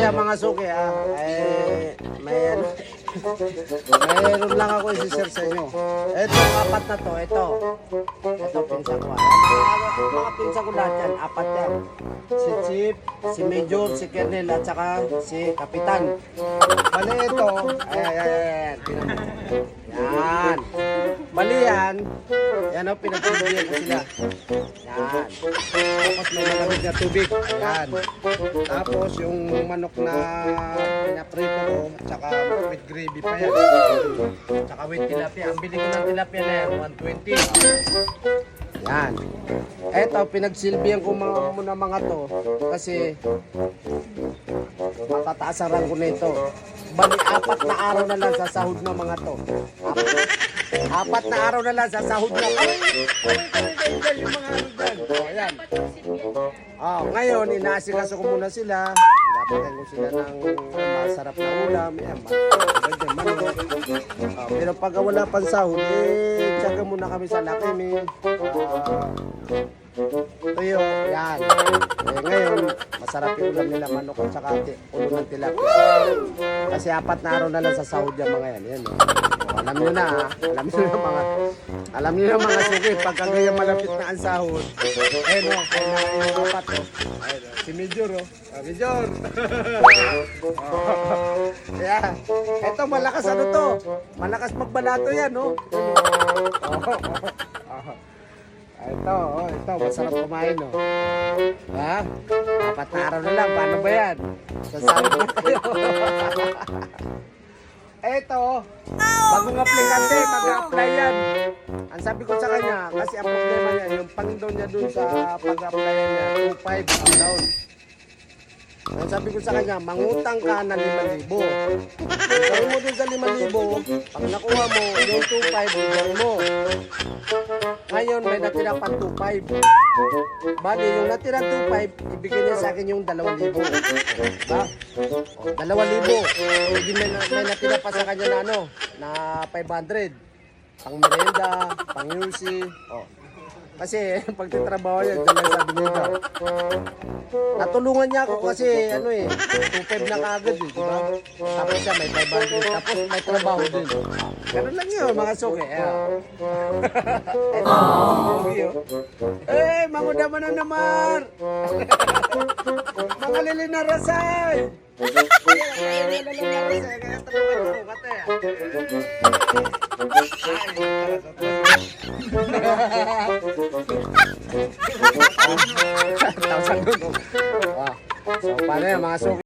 yan mga suki mayroon lang ako isi-share sa inyo. Ito, apat na to, ito pinsan ko. Mga pinsan ko lahat yan, apat yan. Si Chief, si Major, si Colonel, at saka si Kapitan. Bali ito, ayan, yan. Bali yan o, pinagsilbihan ko sila. Yan. Tapos may malamig na tubig. Ayan. Tapos yung manok na pinaprito ko, tsaka with gravy pa yan. Tsaka with tilapia. Ang bili ko ng tilapia na yan, 120. Yan. Eto, pinagsilbihan ko muna mga to. Kasi matataas ang rangko nito. Bali, 4 na araw na lang sa sahod ng mga to. 4 na araw na lang sa sahod na. Yung mga dyan. O, yan. Ngayon, inaasikaso ko muna sila. Pinapagyan ko sila ng masarap na ulam. Yan, pero pag wala pang sahod, tsaga muna kami sa Lakimi. Tuyo, yan. Ngayon, masarap yung ulam nila, manok at saka ulo ng tilapia. Kasi 4 na araw na lang sa sahod yung mga yan. Yan, alam nyo na, alam nyo na mga suki, pagka ganyan malapit na ang sahod, ayun yung apat si Major Major. Yeah. Eto, malakas to, malakas magbalato yan Ito, masarap kumain ha? 4 na araw na lang, paano ba yan? Sasahod na kayo. Eto, bagong aplikante, mag-a-apply yan. Ang sabi ko sa kanya, kasi ang problema niya, yung pang-down niya dun sa pag-a-apply niya, 2.5 ang down. Ang sabi ko sa kanya, mangutang ka na 5,000. Gawin mo dun sa 5,000, pag nakuha mo, yung 2.5, gawin mo. Ngayon, may natira pang 2.5. Bali, yung natira 2.5, ibigay niya sa akin yung 2,000. Diba? 2,000. Hindi may natira pa sa kanya na na 500. Pang merenda, pang yusi. Kasi pagtitrabaho yan, dyan lang sabi nito. Natulungan niya ako kasi 2.5 na kaagad diba? Tapos siya may 500, tapos may trabaho din. Ganun lang yun mga suki. Mangudaman na naman! Mga lilinarasay! So, paano yan mga suki?